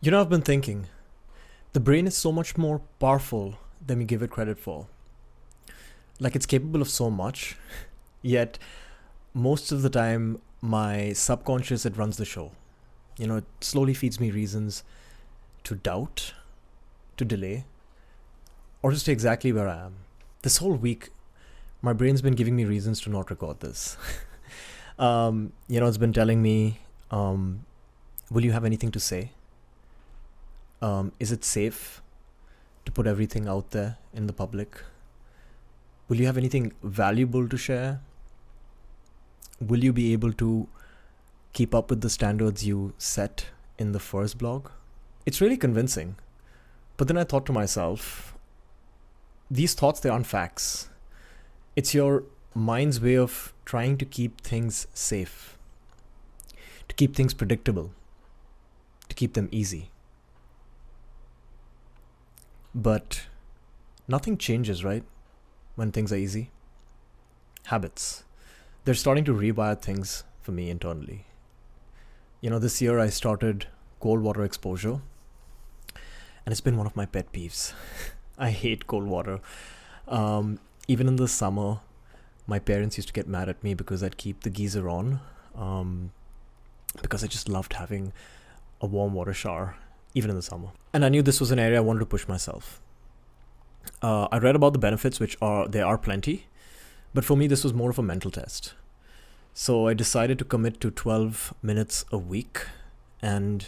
I've been thinking, the brain is so much more powerful than we give it credit for. Like, it's capable of so much, yet, most of the time, my subconscious, it runs the show. It slowly feeds me reasons to doubt, to delay, or to stay exactly where I am. This whole week, my brain's been giving me reasons to not record this. It's been telling me, will you have anything to say? Is it safe to put everything out there in the public? Will you have anything valuable to share? Will you be able to keep up with the standards you set in the first blog? It's really convincing. But then I thought to myself, these thoughts, they aren't facts. It's your mind's way of trying to keep things safe, to keep things predictable, to keep them easy. But nothing changes, right? When things are easy. Habits. They're starting to rewire things for me internally. This year I started cold water exposure, and it's been one of my pet peeves. I hate cold water. Even in the summer, my parents used to get mad at me because I'd keep the geyser on, because I just loved having a warm water shower, even in the summer. And I knew this was an area I wanted to push myself. I read about the benefits, which there are plenty, but for me, this was more of a mental test. So I decided to commit to 12 minutes a week, and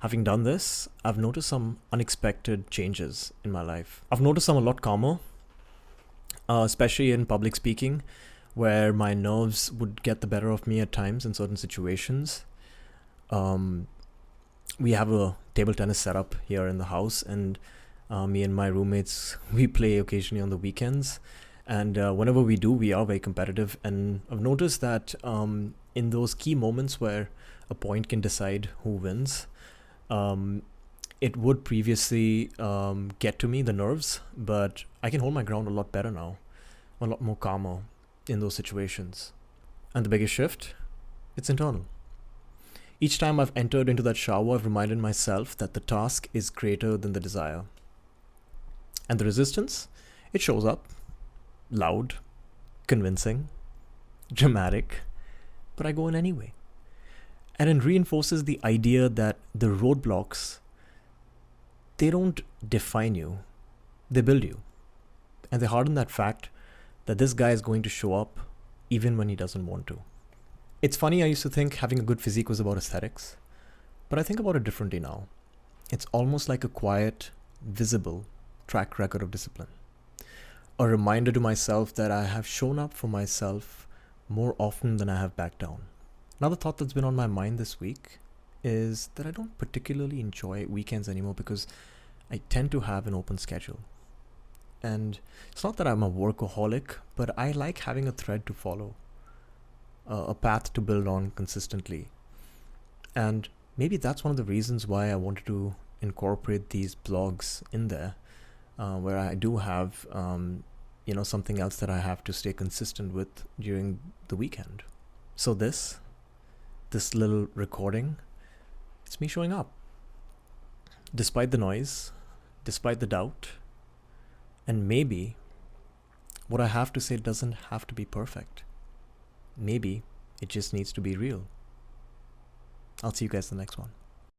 having done this, I've noticed some unexpected changes in my life. I've noticed I'm a lot calmer, especially in public speaking, where my nerves would get the better of me at times in certain situations. We have a table tennis setup here in the house, and me and my roommates, we play occasionally on the weekends. And whenever we do, we are very competitive. And I've noticed that in those key moments where a point can decide who wins, it would previously get to me, the nerves, but I can hold my ground a lot better now, a lot more calmer in those situations. And the biggest shift, it's internal. Each time I've entered into that shower, I've reminded myself that the task is greater than the desire. And the resistance, it shows up loud, convincing, dramatic, but I go in anyway. And it reinforces the idea that the roadblocks, they don't define you, they build you. And they harden that fact that this guy is going to show up even when he doesn't want to. It's funny, I used to think having a good physique was about aesthetics, but I think about it differently now. It's almost like a quiet, visible track record of discipline. A reminder to myself that I have shown up for myself more often than I have backed down. Another thought that's been on my mind this week is that I don't particularly enjoy weekends anymore because I tend to have an open schedule. And it's not that I'm a workaholic, but I like having a thread to follow, a path to build on consistently. And maybe that's one of the reasons why I wanted to incorporate these blogs in there, where I do have something else that I have to stay consistent with during the weekend. So this little recording, it's me showing up. Despite the noise, despite the doubt, and maybe what I have to say doesn't have to be perfect. Maybe it just needs to be real. I'll see you guys in the next one.